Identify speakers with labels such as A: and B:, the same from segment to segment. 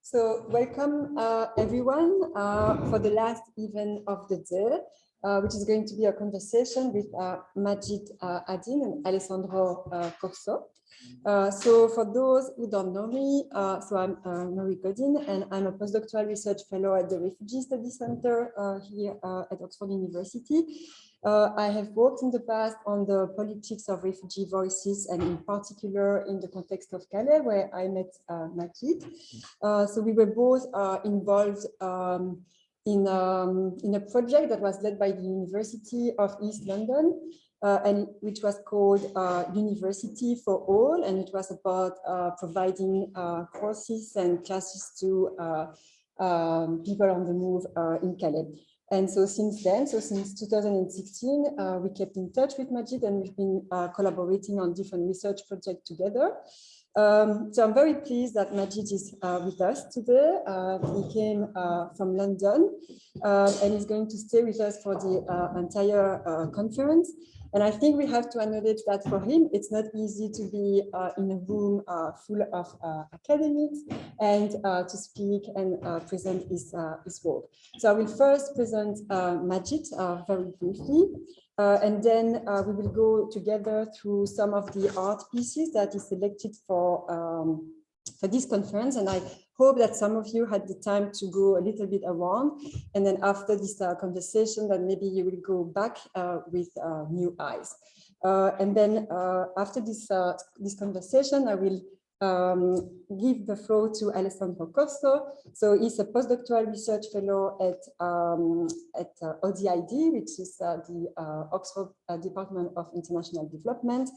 A: So welcome everyone for the last event of the day, which is going to be a conversation with Majid Adin and Alessandro Corso. So for those who don't know me, so I'm Marie Godin, and I'm a postdoctoral research fellow at the Refugee Study Center here at Oxford University. I have worked in the past on the politics of refugee voices, and in particular in the context of Calais, where I met Majid. So we were both involved in a project that was led by the University of East London, and which was called University for All, and it was about providing courses and classes to people on the move in Calais. And so since then, so since 2016, we kept in touch with Majid, and we've been collaborating on different research projects together. So I'm very pleased that Majid is with us today. He came from London and is going to stay with us for the entire conference. And I think we have to acknowledge that for him, it's not easy to be in a room full of academics and to speak and present his work. So I will first present Majid very briefly. And then we will go together through some of the art pieces that is selected for this conference. And I hope that some of you had the time to go a little bit around. And then after this conversation, that maybe you will go back with new eyes. And then after this conversation, I will give the floor to Alessandro Corso. So he's a postdoctoral research fellow at ODID, which is the Oxford Department of International Development.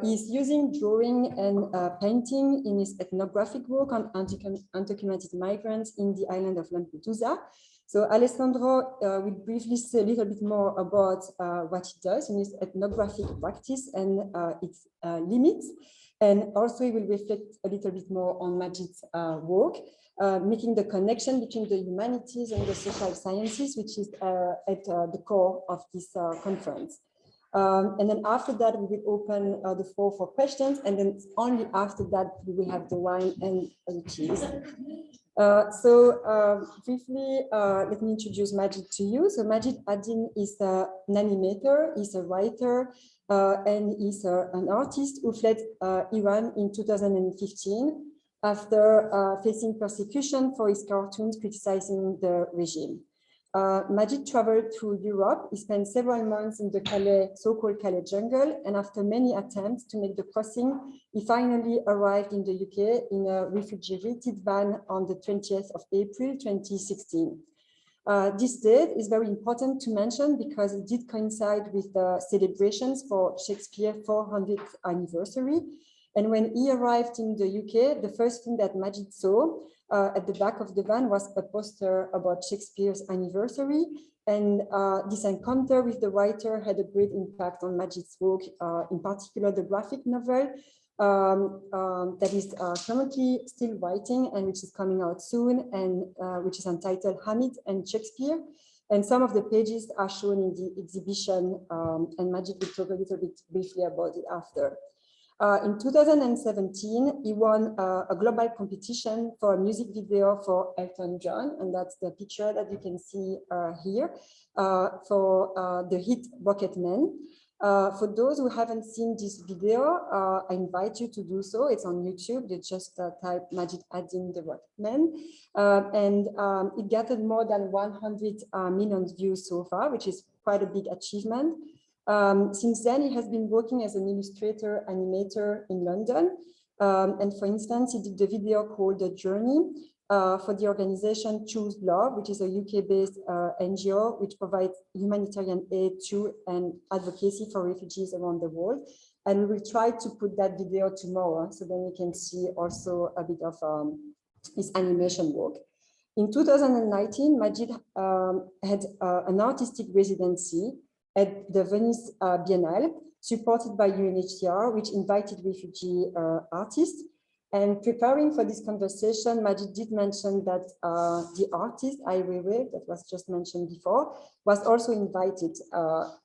A: He's using drawing and painting in his ethnographic work on undocumented migrants in the island of Lampedusa. So Alessandro will briefly say a little bit more about what he does in his ethnographic practice and its limits. And also he will reflect a little bit more on Majid's work, making the connection between the humanities and the social sciences, which is at the core of this conference. And then after that, we will open the floor for questions. And then only after that, we will have the wine and the cheese. Briefly, let me introduce Majid to you. So Majid Adin is an animator, he's a writer, and he's an artist who fled Iran in 2015 after facing persecution for his cartoons criticizing the regime. Majid traveled through Europe. He spent several months in the so-called Calais jungle, and after many attempts to make the crossing, he finally arrived in the UK in a refugee-rated van on the 20th of April, 2016. This date is very important to mention because it did coincide with the celebrations for Shakespeare's 400th anniversary. And when he arrived in the UK, the first thing that Majid saw at the back of the van was a poster about Shakespeare's anniversary. And this encounter with the writer had a great impact on Majid's work, in particular the graphic novel that is currently still writing and which is coming out soon, and which is entitled Hamid and Shakespeare. And some of the pages are shown in the exhibition, and Majid will talk a little bit briefly about it after. In 2017, he won a global competition for a music video for Elton John, and that's the picture that you can see here for the hit Rocketman. For those who haven't seen this video, I invite you to do so. It's on YouTube. You just type Majid Adin the Rocketman, and it gathered more than 100 million views so far, which is quite a big achievement. Since then, he has been working as an illustrator, animator in London. And for instance, he did the video called The Journey for the organization Choose Love, which is a UK-based NGO, which provides humanitarian aid to and advocacy for refugees around the world. And we will try to put that video tomorrow, so then you can see also a bit of his animation work. In 2019, Majid had an artistic residency at the Venice Biennale, supported by UNHCR, which invited refugee artists. And preparing for this conversation, Majid did mention that the artist, Ai Weiwei, that was just mentioned before, was also invited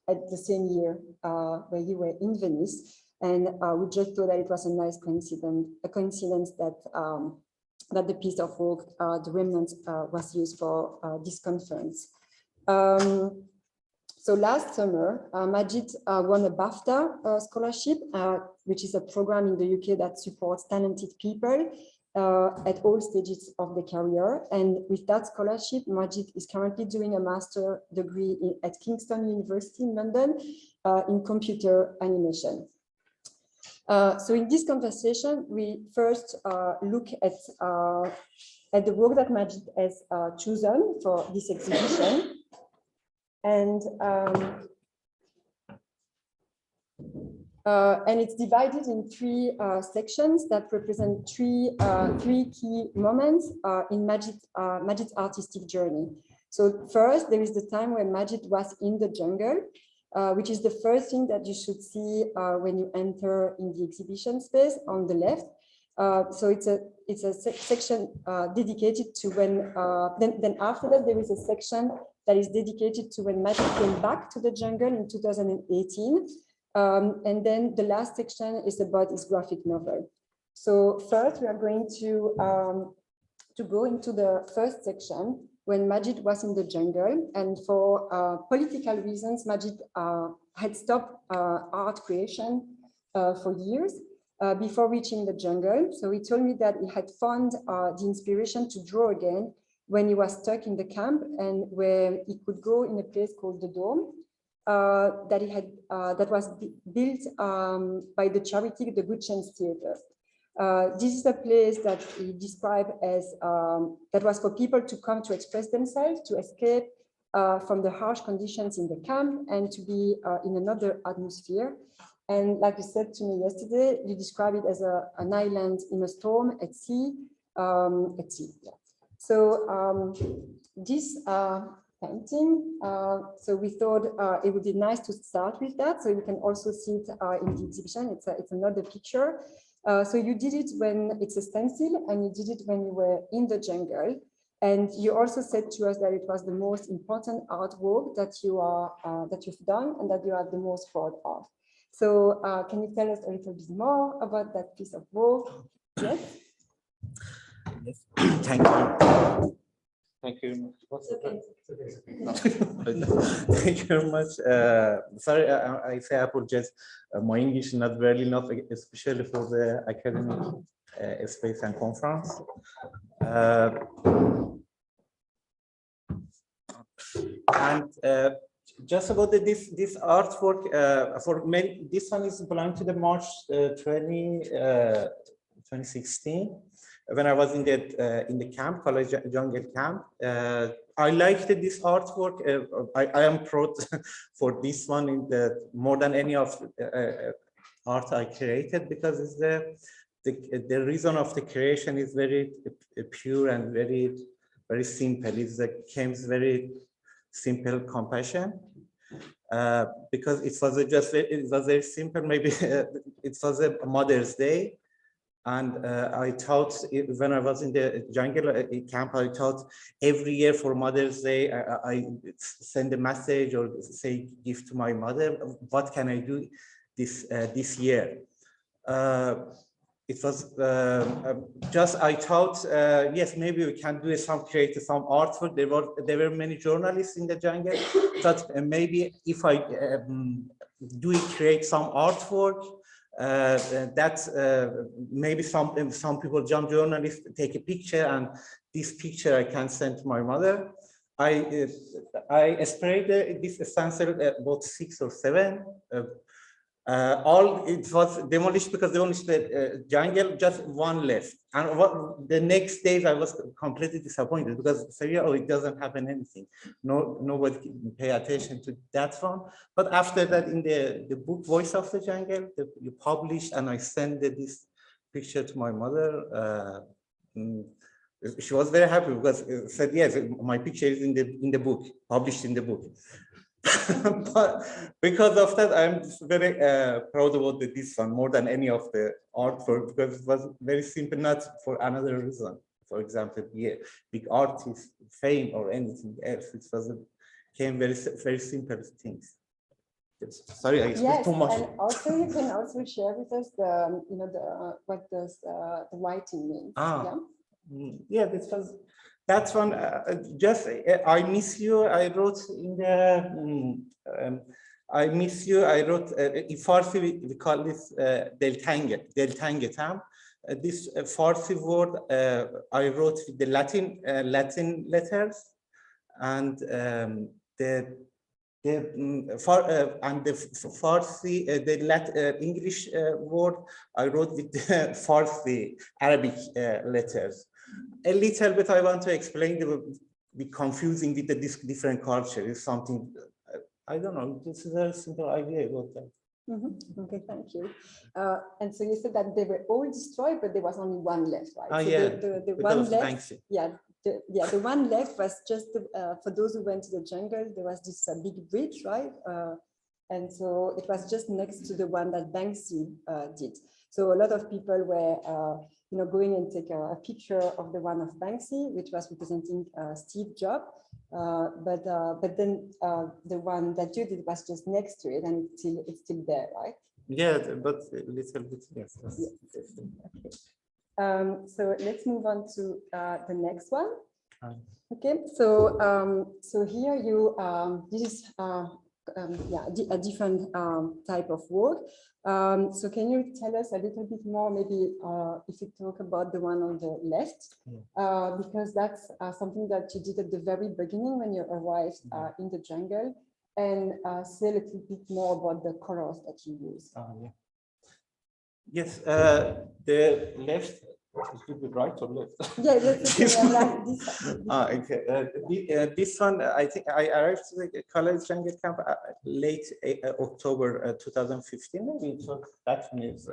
A: at the same year where you were in Venice. And we just thought that it was a nice coincidence that that the piece of work, the remnant, was used for this conference. So last summer, Majid won a BAFTA scholarship, which is a program in the UK that supports talented people at all stages of the career. And with that scholarship, Majid is currently doing a master degree at Kingston University in London in computer animation. So in this conversation, we first look at the work that Majid has chosen for this exhibition. And it's divided in three sections that represent three key moments in Majid's artistic journey. So first, there is the time when Majid was in the jungle, which is the first thing that you should see when you enter in the exhibition space on the left. So it's a section dedicated to when, then after that, there is a section that is dedicated to when Majid came back to the jungle in 2018. And then the last section is about his graphic novel. So first, we are going to go into the first section when Majid was in the jungle. And for political reasons, Majid had stopped art creation for years before reaching the jungle. So he told me that he had found the inspiration to draw again when he was stuck in the camp and where he could go in a place called the Dome that he had that was built by the charity, the Good Chance Theatre. This is a place that he described as that was for people to come to express themselves, to escape from the harsh conditions in the camp and to be in another atmosphere. And like you said to me yesterday, you describe it as an island in a storm at sea. Yeah. So this painting, so we thought it would be nice to start with that. So you can also see it in the exhibition. It's another picture. So you did it when it's a stencil, and you did it when you were in the jungle. And you also said to us that it was the most important artwork that you've done and that you are the most proud of. So can you tell us a little bit more about that piece of work? Yes.
B: Yes. Thank you. Thank you.
A: Okay.
B: No. Thank you very much. Sorry, I say I apologize. My English is not very enough, especially for the academic space and conference. Just about this artwork, for many, this one is belonging to the March 2016. When I was in the camp, college jungle camp. I liked this artwork. I am proud for this one in more than any of art I created, because it's the reason of the creation is very pure and very simple. It's Kim's very simple compassion. Because it was very simple. Maybe it was a Mother's Day. And I thought when I was in the jungle camp, I thought every year for Mother's Day, I send a message or say gift to my mother. What can I do this year? It was just, I thought, yes, maybe we can do create some artwork. There were many journalists in the jungle. Thought maybe if I create some artwork, maybe some people, journalists, take a picture, and this picture I can send to my mother. I sprayed this stencil about 6 or 7. All it was demolished because demolished the jungle, just one left. And the next days I was completely disappointed because it doesn't happen anything. Nobody can pay attention to that one. But after that, in the book Voice of the Jungle, you published, and I sent this picture to my mother. She was very happy because said, yes, my picture is in the book, published in the book. But because of that, I'm very proud about this one more than any of the artwork, because it was very simple, not for another reason. For example, big artist, fame, or anything else. It came very simple things. Sorry, I spoke too much.
A: And also you can also share with us what does the writing mean?
B: Ah.
A: Yeah?
B: Yeah, that's one. Just I miss you. I wrote in the I miss you. I wrote in Farsi. We call this deltangetam. This Farsi word I wrote with the Latin letters, and and the Farsi, the English word I wrote with the Farsi Arabic letters. A little bit I want to explain the confusing with the different culture is something, I don't know, this is a simple idea about that.
A: Okay, thank you. And so you said that they were all destroyed, but there was only one left, right?
B: Oh,
A: so
B: yeah,
A: the one left, the one left was just for those who went to the jungle. There was this big bridge, right? And so it was just next to the one that Banksy did. So a lot of people were, going and take a picture of the one of Banksy, which was representing Steve Jobs. But then the one that you did was just next to it, and it's still there, right?
B: Yeah, but a little bit, yes.
A: Yes. Okay. So let's move on to the next one. Okay, so here you this is a different type of work. So can you tell us a little bit more, maybe if you talk about the one on the left, because that's something that you did at the very beginning when you arrived in the jungle, and say a little bit more about the colors that you use.
B: Yes, the left. Should be right or left?
A: Yeah, that's
B: this
A: okay.
B: One. Okay. This one, I think I arrived to the college jungle camp late October 2015. Maybe it was, that means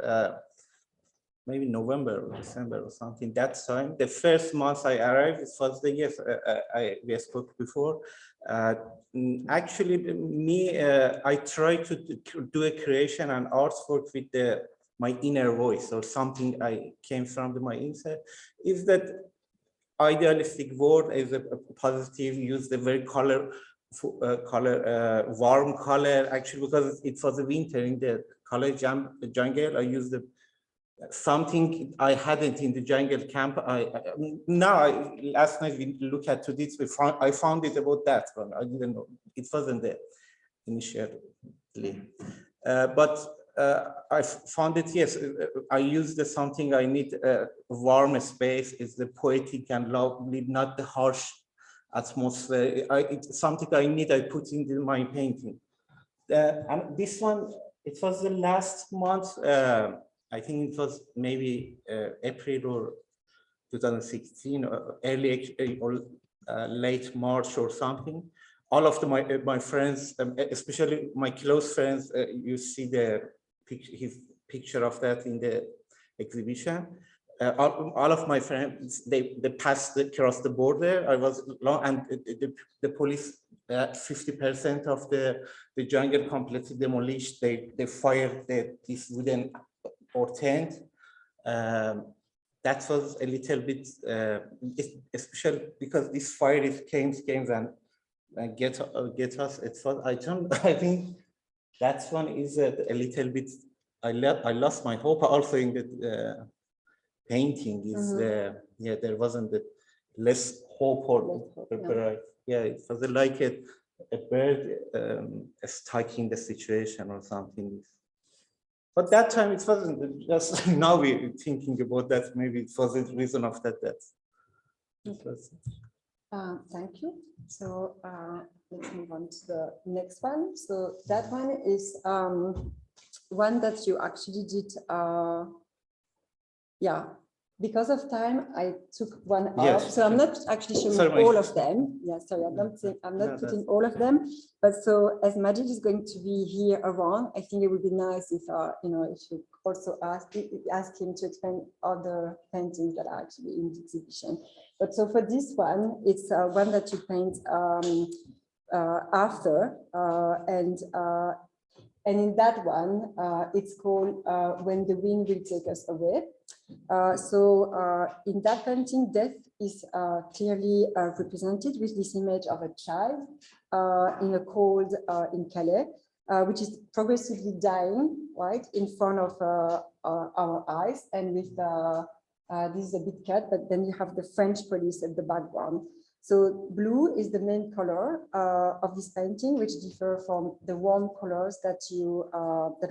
B: maybe November or December or something. That time, the first month I arrived, it was the yes we spoke before. Actually, I tried to do a creation and artwork with my inner voice, or something I came from my inside, is that idealistic word is a positive, use the very warm color, actually, because it was a winter in the college jungle. I used something I hadn't in the jungle camp. Last night we look at to this, I found it about that one. I didn't know, it wasn't there initially. But I found it, yes, I used something I need, warm space, is the poetic and lovely, not the harsh atmosphere. It's something I need, I put into my painting. And this one, it was the last month, I think it was maybe April or 2016, or early or late March or something. All of my friends, especially my close friends, you see his picture of that in the exhibition. All of my friends, they passed across the border. I was long, and the police, 50% of the jungle completely demolished. They fired this wooden or tent. That was a little bit, especially because this fire came and get us. It was, I think that one is a little bit, I lost my hope also in the painting. Is there wasn't the less hope or it was like a bird stuck in the situation or something. But that time it wasn't, just now we're thinking about that, maybe it was the reason of that.
A: Thank you. So let's move on to the next one. So that one is one that you actually did, because of time, I took one off. So I'm not actually showing all of them. Yeah, sorry, I'm not putting all of them. But so as Majid is going to be here around, I think it would be nice if if you also ask him to explain other paintings that are actually in the exhibition. But so for this one, it's one that you paint after, and in that one, it's called When the Wind Will Take Us Away. So in that painting, death is clearly represented with this image of a child in a cold in Calais, which is progressively dying, right, in front of our eyes, and with This is a bit cut, but then you have the French police at the background. So blue is the main color of this painting, which differ from the warm colors that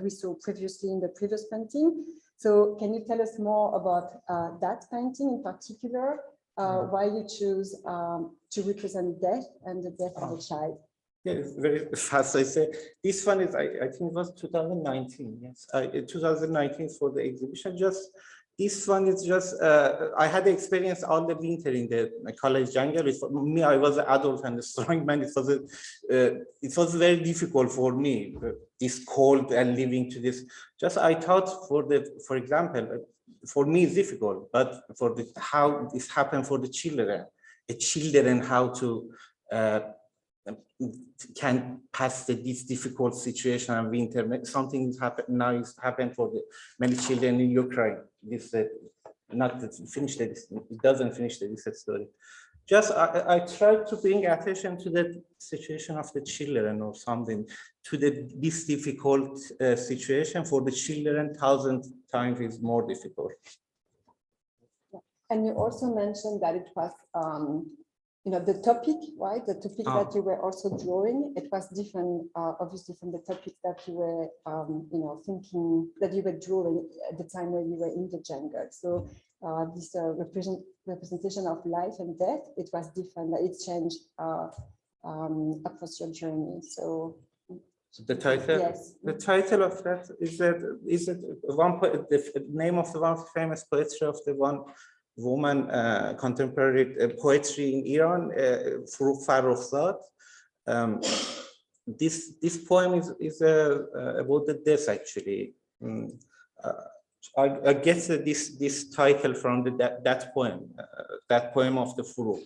A: we saw previously in the previous painting. So can you tell us more about that painting in particular? Why you choose to represent death and the death of a child?
B: Yeah, it's very fast. I say this one is, I think it was 2019. Yes, 2019 for the exhibition. Just this one is just, I had the experience all the winter in the college jungle. Me, I was an adult and a strong man. It was very difficult for me, this cold and living to this. Just I thought for example, for me it's difficult, but for how this happened for the children how to can pass this difficult situation and winter. Something is happened for the many children in Ukraine. This not finished. It doesn't finish this story. Just I tried to bring attention to the situation of the children or something, to this difficult situation for the children. 1,000 times is more difficult.
A: And you also mentioned that it was the topic, right? The topic that you were also drawing, it was different, obviously, from the topic that you were, thinking that you were drawing at the time when you were in the jungle. So this representation of life and death, it was different. It changed across your journey. So
B: the title,
A: yes.
B: The title of that is the name of the one famous poetry of the one woman, contemporary poetry in Iran, Française. This poem is about the death, actually. I guess this title from that poem of the Furu.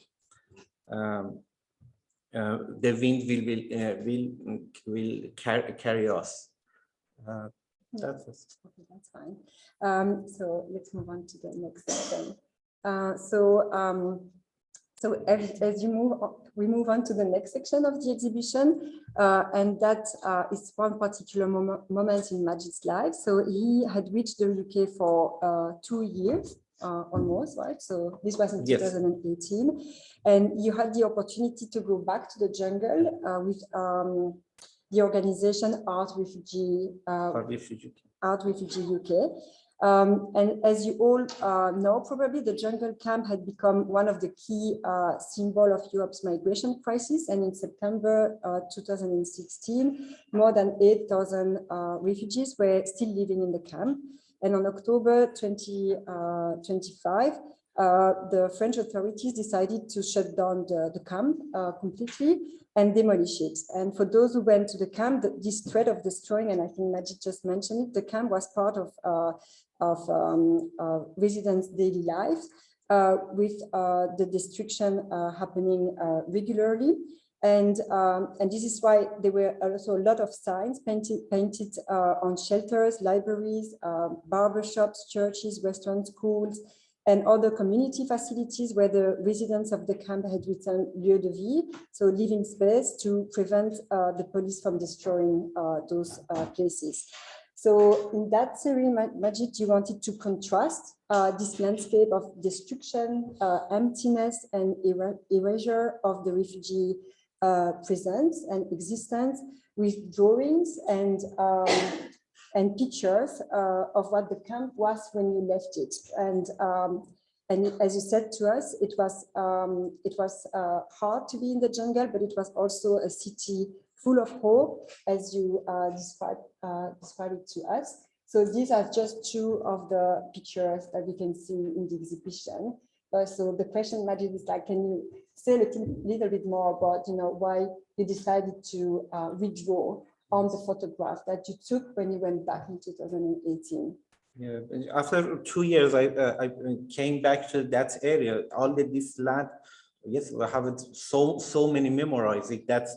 B: The wind will carry us.
A: That's fine. So let's move on to the next section. So as we move on to the next section of the exhibition, and that is one particular moment in Majid's life. So he had reached the UK for 2 years, almost, right? So this was in 2018, and you had the opportunity to go back to the jungle with the organization Art Refugee UK. And as you all know, probably the jungle camp had become one of the key symbols of Europe's migration crisis. And in September 2016, more than 8,000 refugees were still living in the camp. And on October 2025, the French authorities decided to shut down the camp completely and demolish it. And for those who went to the camp, this threat of destroying, and I think Majid just mentioned it, the camp was part of residents' daily lives, with the destruction happening regularly. And this is why there were also a lot of signs painted on shelters, libraries, barbershops, churches, restaurants, schools, and other community facilities where the residents of the camp had written lieu de vie, so living space, to prevent the police from destroying those places. So in that series, Majid, you wanted to contrast this landscape of destruction, emptiness, and erasure of the refugee presence and existence with drawings and pictures of what the camp was when you left it. And as you said to us, it was hard to be in the jungle, but it was also a city full of hope, as you described it to us. So these are just two of the pictures that we can see in the exhibition. So the question, Majid, is like, can you say a little bit more about, why you decided to redraw on the photograph that you took when you went back in 2018?
B: Yeah, after 2 years, I came back to that area. All this land, yes, we have so many memorizing. That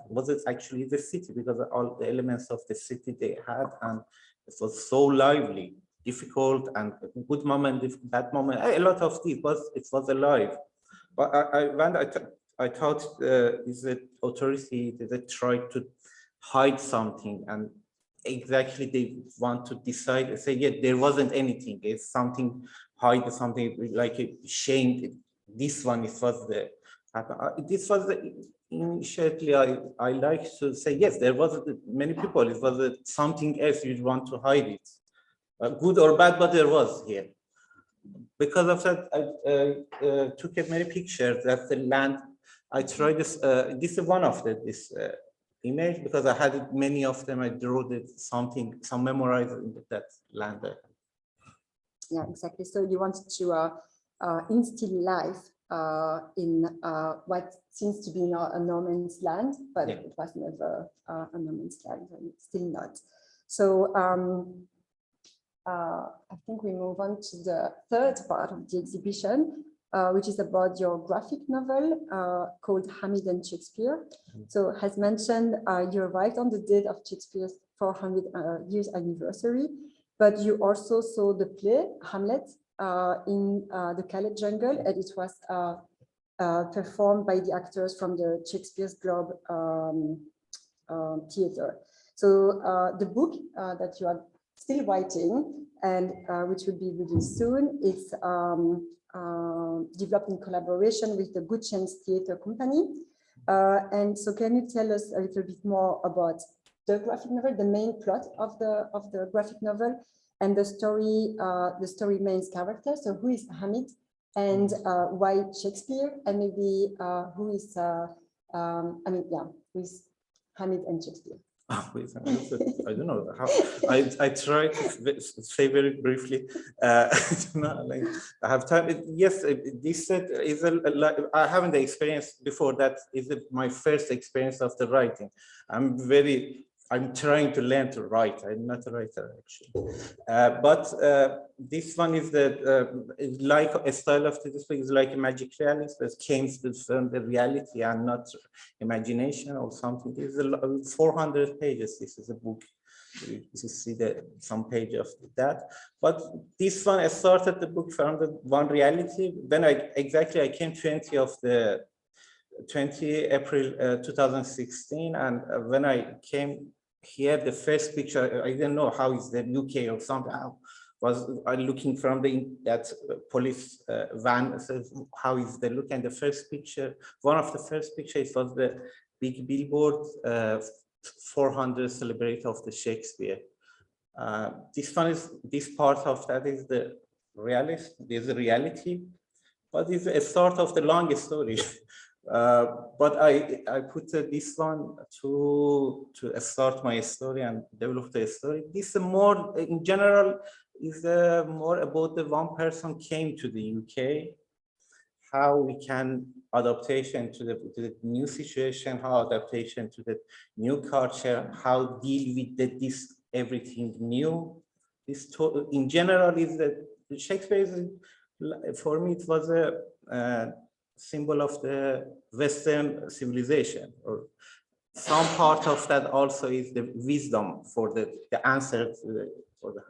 B: was it actually the city, because all the elements of the city they had, and it was so lively, difficult, and good moment, bad moment. A lot of it was alive. But I thought is the authority that tried to hide something, and exactly they want to decide, say, yeah, there wasn't anything, it's something hide something, like a shame. This one, it was the, this was the, initially I like to say, yes, there was many people, it was something else you want to hide it. Good or bad, but there was here. Because of that, I took many pictures. That's the land. I tried this. This is one of this image because I had many of them. I drew something, some memorized in that land.
A: Yeah, exactly. So you wanted to instill life in what seems to be now a no man's land, but it was never a no man's land, and it's still not. So I think we move on to the third part of the exhibition, which is about your graphic novel called Hamid and Shakespeare. So as mentioned, you arrived on the date of Shakespeare's 400 years anniversary, but you also saw the play Hamlet in the Calais jungle, and it was performed by the actors from the Shakespeare's Globe Theatre. So the book that you are still writing, and which will be released soon, it's developed in collaboration with the Good Chance Theatre Company. And so can you tell us a little bit more about the graphic novel, the main plot of the graphic novel, and the story main character? So who is Hamid, and why Shakespeare, and maybe who is who is Hamid and Shakespeare?
B: I don't know how. I try to say very briefly. I have time. Yes, this is I haven't the experience before. That is my first experience of the writing. I'm trying to learn to write. I'm not a writer actually, but this one is like a style of this book is like a magic realism that came from the reality and not imagination or something. It's 400 pages. This is a book. You see some page of that. But this one, I started the book from the one reality. When I came 20 April 2016, and when I came here, the first picture, I didn't know how is the UK or something. I looking from that police van, says how is the look, and the first picture, one of the first pictures was the big billboard 400 celebrate of the Shakespeare. This part of that is the realist, there's a reality, but it's a sort of the longest story. But I put this one to start my story and develop the story. This more in general is more about the one person came to the UK, how we can adaptation to the new situation, how adaptation to the new culture, how deal with this everything new. This in general is that Shakespeare is, for me it was a symbol of the Western civilization, or some part of that also is the wisdom for the answer for the.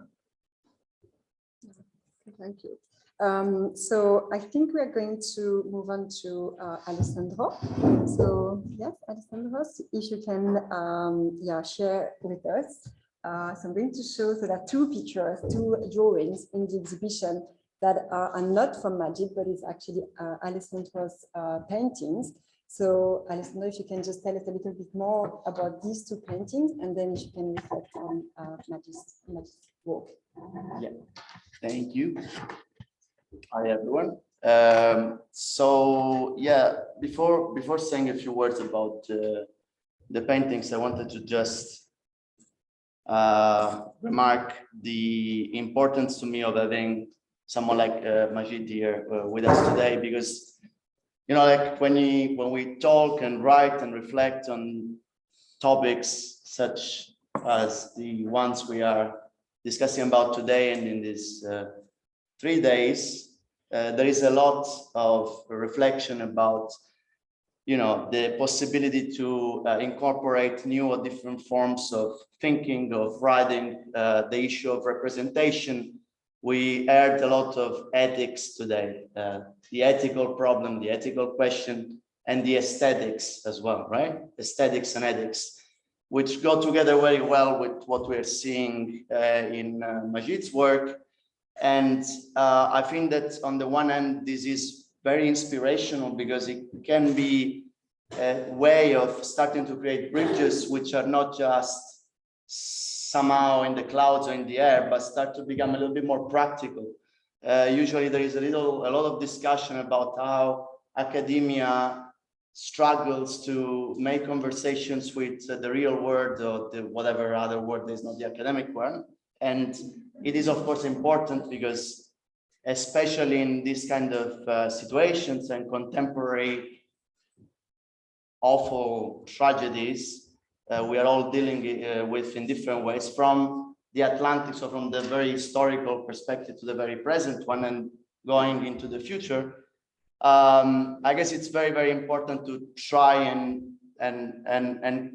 A: Thank you. So I think we are going to move on to Alessandro. So yes, Alessandro, if you can share with us. So I'm going to show, so there are two pictures, two drawings in the exhibition that are not from Majid, but it's actually Alessandro's paintings. So Alessandro, if you can just tell us a little bit more about these two paintings, and then you can reflect on Majid's work.
C: Yeah, thank you. Hi everyone. So yeah, before saying a few words about the paintings, I wanted to just remark the importance to me of having someone like Majid here with us today, because like when we talk and write and reflect on topics such as the ones we are discussing about today and in these 3 days, there is a lot of reflection about the possibility to incorporate new or different forms of thinking, of writing, the issue of representation. We heard a lot of ethics today, the ethical problem, the ethical question, and the aesthetics as well, right? Aesthetics and ethics, which go together very well with what we're seeing in Majid's work. And I think that on the one hand, this is very inspirational because it can be a way of starting to create bridges which are not just somehow in the clouds or in the air, but start to become a little bit more practical. Usually there is a lot of discussion about how academia struggles to make conversations with the real world or the whatever other word is not the academic one. And it is of course important because especially in this kind of situations and contemporary awful tragedies we are all dealing with in different ways, from the Atlantic, so from the very historical perspective to the very present one and going into the future. I guess it's very, very important to try and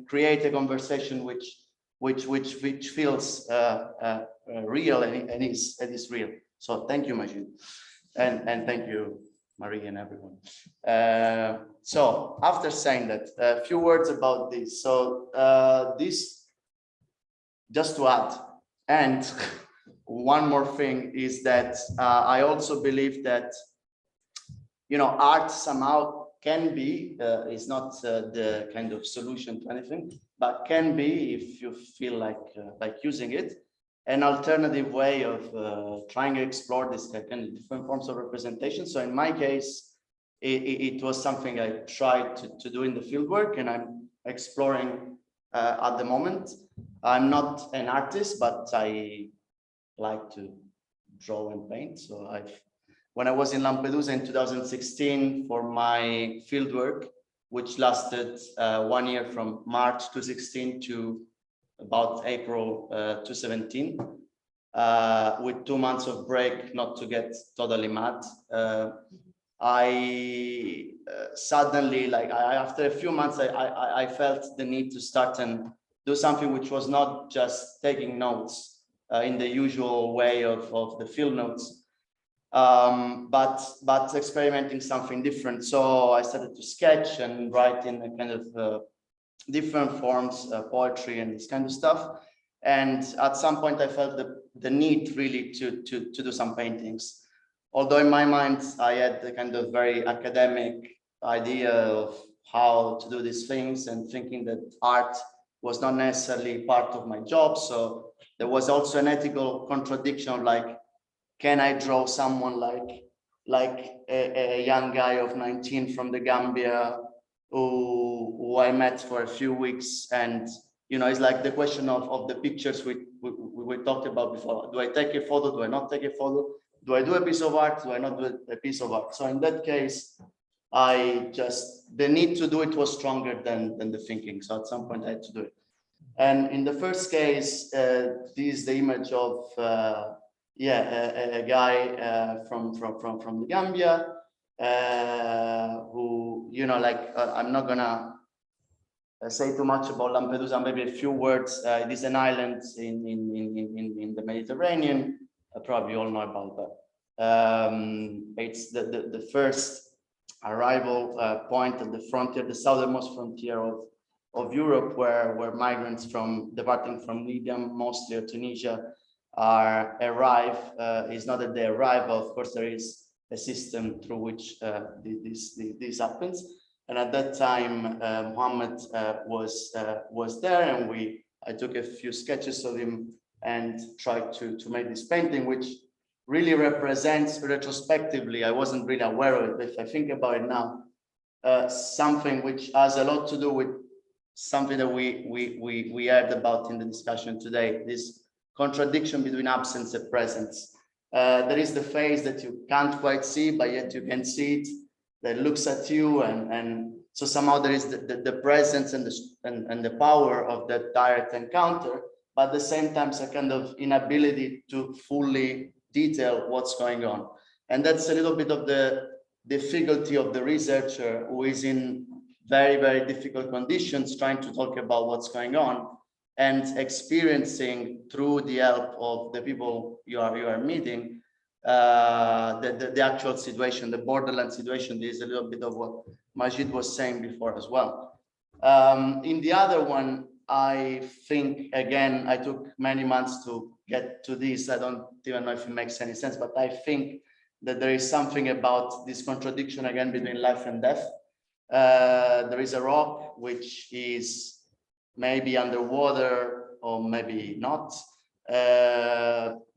C: create a conversation which feels real and is real. So thank you, Majid, and thank you, Marie, and everyone. So after saying that, a few words about this. So this, just to add, and one more thing is that I also believe that, you know, art somehow can be, is not the kind of solution to anything, but can be, if you feel like using it, an alternative way of trying to explore this kind of different forms of representation. So in my case, it was something I tried to do in the fieldwork, and I'm exploring at the moment. I'm not an artist, but I like to draw and paint. So when I was in Lampedusa in 2016 for my fieldwork, which lasted 1 year from March 2016 to about April 2017, with 2 months of break, not to get totally mad. I suddenly, like after a few months, I felt the need to start and do something which was not just taking notes in the usual way of the field notes, but experimenting something different. So I started to sketch and write in a kind of different forms, poetry and this kind of stuff. And at some point I felt the need really to do some paintings. Although in my mind, I had the kind of very academic idea of how to do these things and thinking that art was not necessarily part of my job. So there was also an ethical contradiction of like, can I draw someone like a young guy of 19 from the Gambia who I met for a few weeks? And, you know, it's like the question of the pictures we talked about before. Do I take a photo? Do I not take a photo? Do I do a piece of art? Do I not do a piece of art? So in that case, the need to do it was stronger than the thinking. So at some point I had to do it. And in the first case, this is the image of a guy from the Gambia who, you know, like I'm not gonna say too much about Lampedusa, maybe a few words. It is an island in the Mediterranean. Probably all know about that. It's the first arrival point at the frontier, the southernmost frontier of Europe, where migrants departing from Libya, mostly, or Tunisia, arrive. It's not that they arrive, but of course there is a system through which this happens. And at that time, Mohammed was there, and I took a few sketches of him and tried to make this painting, which really represents retrospectively. I wasn't really aware of it, but if I think about it now, something which has a lot to do with something that we heard about in the discussion today, this contradiction between absence and presence. There is the face that you can't quite see, but yet you can see it, that looks at you, and so somehow there is the presence and the power of that direct encounter, but at the same time, it's a kind of inability to fully detail what's going on. And that's a little bit of the difficulty of the researcher who is in very, very difficult conditions trying to talk about what's going on and experiencing through the help of the people you are meeting the actual situation, the borderland situation. There is a little bit of what Majid was saying before as well. In the other one, I think, again, I took many months to get to this. I don't even know if it makes any sense, but I think that there is something about this contradiction again between life and death. There is a rock which is maybe underwater or maybe not.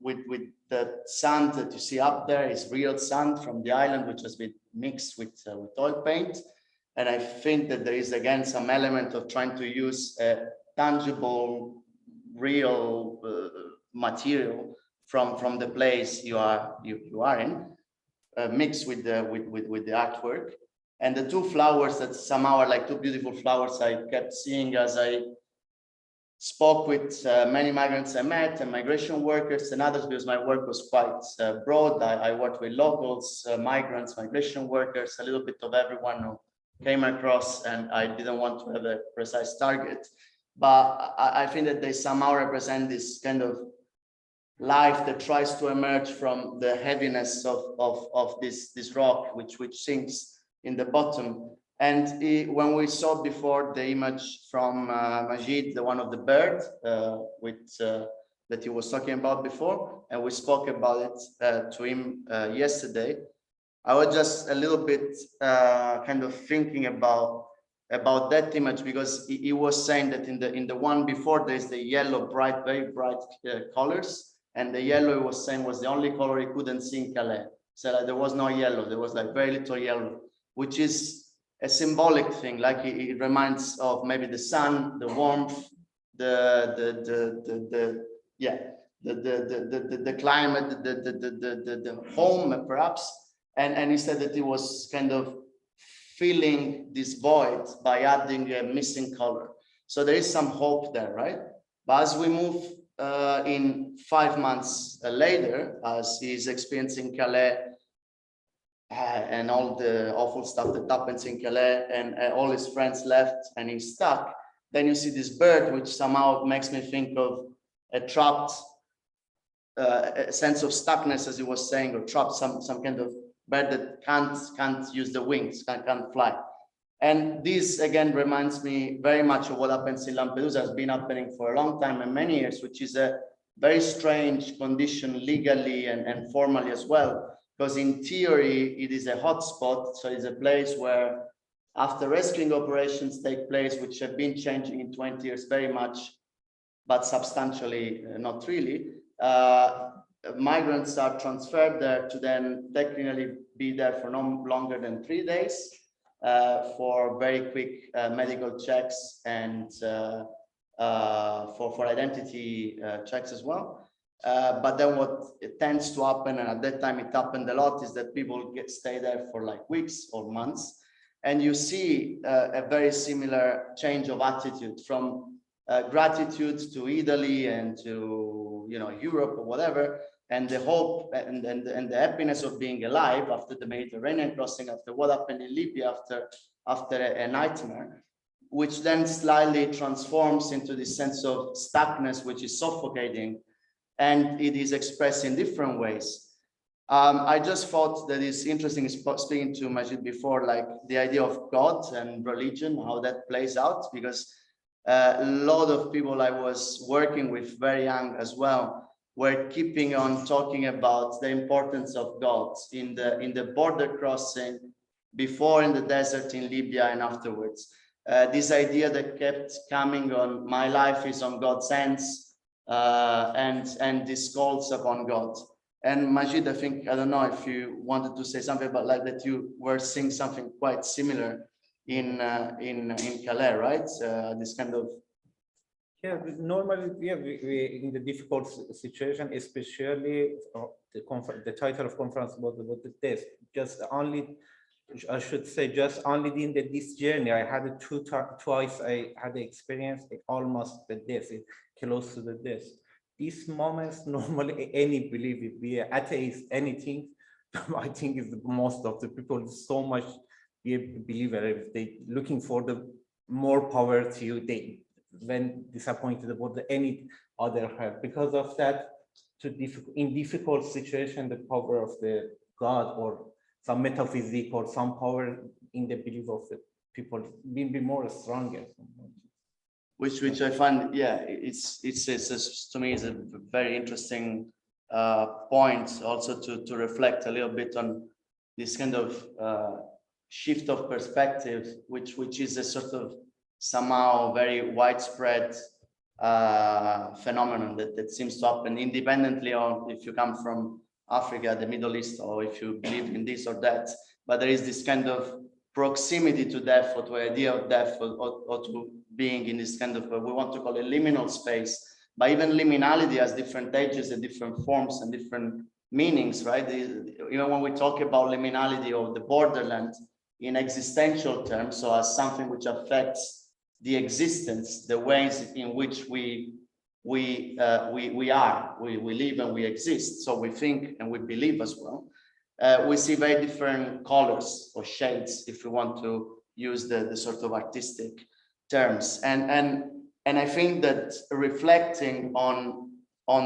C: With the sand that you see up there is real sand from the island, which has been mixed with oil paint. And I think that there is again some element of trying to use a tangible, real material from the place you are in, mixed with the artwork. And the two flowers that somehow are like two beautiful flowers I kept seeing as I spoke with many migrants I met and migration workers and others, because my work was quite broad. I worked with locals, migrants, migration workers, a little bit of everyone who came across, and I didn't want to have a precise target. But I think that they somehow represent this kind of life that tries to emerge from the heaviness of this rock, which sinks in the bottom. And when we saw before the image from Majid, the one of the bird, that he was talking about before, and we spoke about it to him yesterday, I was just a little bit kind of thinking about that image, because he was saying that in the one before there's the yellow, very bright colors, and the yellow he was saying was the only color he couldn't see in Calais. So like, there was no yellow, there was like very little yellow, which is a symbolic thing. Like it reminds of maybe the sun, the warmth, the climate, the home perhaps. And he said that he was kind of filling this void by adding a missing color. So there is some hope there, right? But as we move in 5 months later, as he's experiencing Calais and all the awful stuff that happens in Calais, and all his friends left and he's stuck, then you see this bird, which somehow makes me think of a trapped a sense of stuckness, as he was saying, or trapped, some kind of bird that can't use the wings, can't fly. And this again reminds me very much of what happens in Lampedusa, has been happening for a long time and many years, which is a very strange condition legally and formally as well, because in theory it is a hotspot. So it's a place where, after rescuing operations take place, which have been changing in 20 years very much, but substantially not really, migrants are transferred there to then technically be there for no longer than 3 days for very quick medical checks and for identity checks as well. But then what it tends to happen, and at that time it happened a lot, is that people stay there for like weeks or months, and you see a very similar change of attitude from gratitude to Italy and to Europe or whatever, and the hope and the happiness of being alive after the Mediterranean crossing, after what happened in Libya, after a nightmare, which then slightly transforms into this sense of stuckness, which is suffocating, and it is expressed in different ways. I just thought that it's interesting, speaking to Majid before, like the idea of God and religion, how that plays out, because a lot of people I was working with very young as well were keeping on talking about the importance of God in the border crossing, before in the desert in Libya and afterwards. This idea that kept coming on, my life is on God's hands, and this calls upon God. And Majid, I think, I don't know if you wanted to say something about like that, you were seeing something quite similar in Calais, right? This kind of.
B: Yeah, normally, yeah, we in the difficult situation, especially the title of conference about the death. Just only, I should say, just only in this journey, I had it twice. I had the experience almost the death, close to the death. These moments, normally, any believer, be an atheist, anything, I think is most of the people so much be a believer. If they looking for the more power to you, they when disappointed about any other help. Because of that, in difficult situation, the power of the God or some metaphysic or some power in the belief of the people be more stronger.
C: which I find, yeah, it's to me is a very interesting point also to reflect a little bit on this kind of shift of perspective, which is a sort of somehow very widespread phenomenon that seems to happen independently of if you come from Africa, the Middle East, or if you believe in this or that. But there is this kind of proximity to death, or to the idea of death, or to being in this kind of, we want to call it liminal space. But even liminality has different ages and different forms and different meanings, right? Even when we talk about liminality or the borderland in existential terms, so as something which affects the existence, the ways in which we live and we exist. So we think and we believe as well. We see very different colors or shades, if we want to use the sort of artistic terms. And I think that reflecting on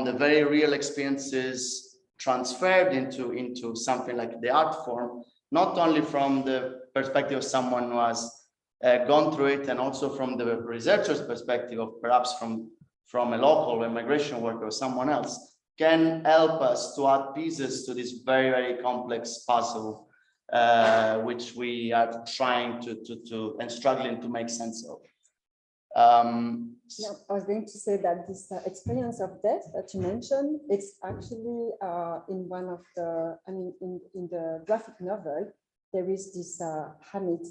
C: the very real experiences transferred into something like the art form, not only from the perspective of someone who has gone through it, and also from the researcher's perspective of perhaps from a local immigration worker or someone else, can help us to add pieces to this very, very complex puzzle, which we are trying to and struggling to make sense of.
A: Yeah, I was going to say that this experience of death that you mentioned, it's actually in one of the, I mean, in the graphic novel, there is this Hamid,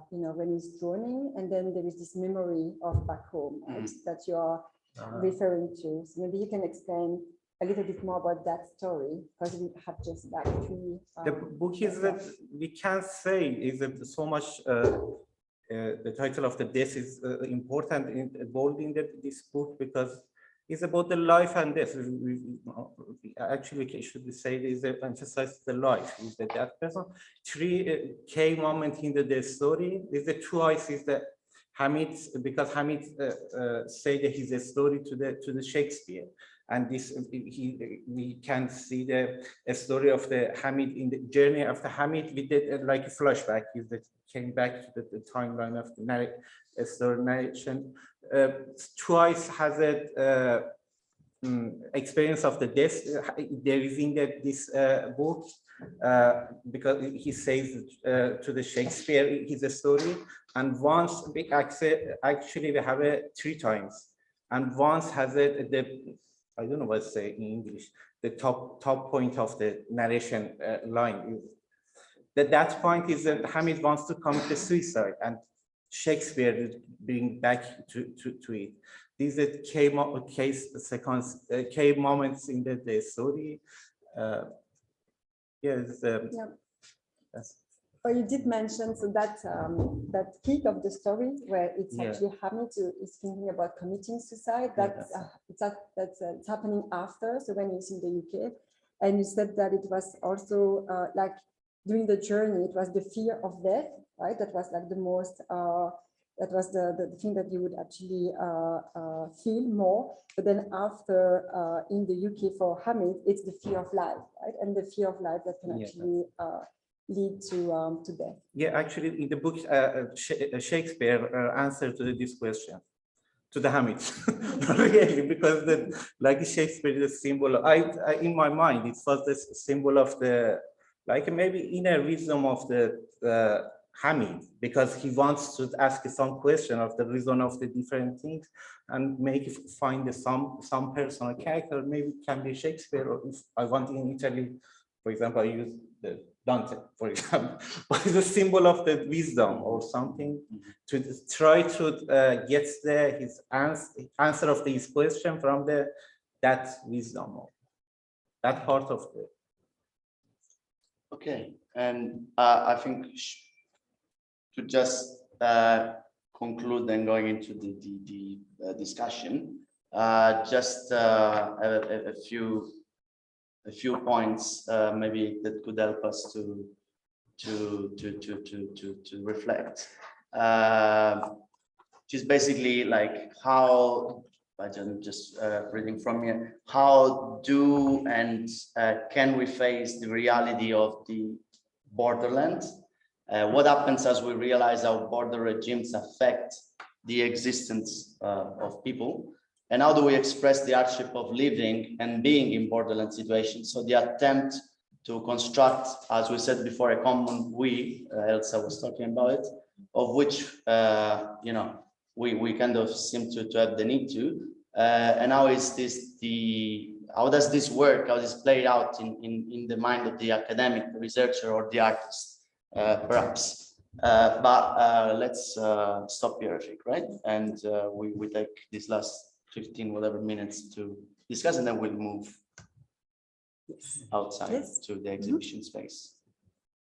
A: when he's droning, and then there is this memory of back home, right, that you are referring to. So maybe you can explain a little bit more about that story, because we have just like three.
B: The book is that we can't say is that so much. The title of the death is important bold in this book, because it's about the life and death. Actually, we should say is emphasize the life. Is that person? Three key moments in the story. Is the choice is that Hamid, because Hamid say that his story to the Shakespeare, and this we can see the story of the Hamid in the journey of the Hamid with the, like a flashback. Is that came back to the timeline of the story narration. Twice has a experience of the death. There is in this book, because he says to the Shakespeare his story, and once we actually we have it 3 times, and once has it the, I don't know what to say in English, the top point of the narration line. That point is that Hamid wants to commit suicide, and Shakespeare bring back to it. These are key moments in the story. Yes. Yes.
A: Oh, you did mention so that that peak of the story where it's actually Hamid is thinking about committing suicide. That's it's happening after. So when he's in the UK, and you said that it was also like during the journey, it was the fear of death, right? That was like the most. That was the thing that you would actually feel more. But then after in the UK for Hamid, it's the fear of life, right? And the fear of life that can actually lead to death.
B: Yeah, actually, in the book, Shakespeare answered to this question, to the Hamid, really, because like Shakespeare is a symbol. In my mind, it was the symbol of the, like maybe inner wisdom of the Hamid, because he wants to ask some question of the reason of the different things and find some personal character. Maybe it can be Shakespeare, or if I want in Italy, for example, I use the Dante, for example, but it's a symbol of the wisdom or something to try to get his answer of his question from that wisdom, or that part of the.
C: Okay, and I think to just conclude and going into the discussion, just a few points maybe that could help us to reflect. Just basically like how, I'm just reading from here, how do and can we face the reality of the borderland? What happens as we realize how border regimes affect the existence of people, and how do we express the hardship of living and being in borderland situations. So the attempt to construct, as we said before, a common we, Elsa was talking about it, of which you know, we kind of seem to have the need to, and how is this how does this work? How does this play out in the mind of the academic, the researcher, or the artist, perhaps? But let's stop here, I think, right? And we take these last 15 whatever minutes to discuss, and then we'll move outside to the exhibition space.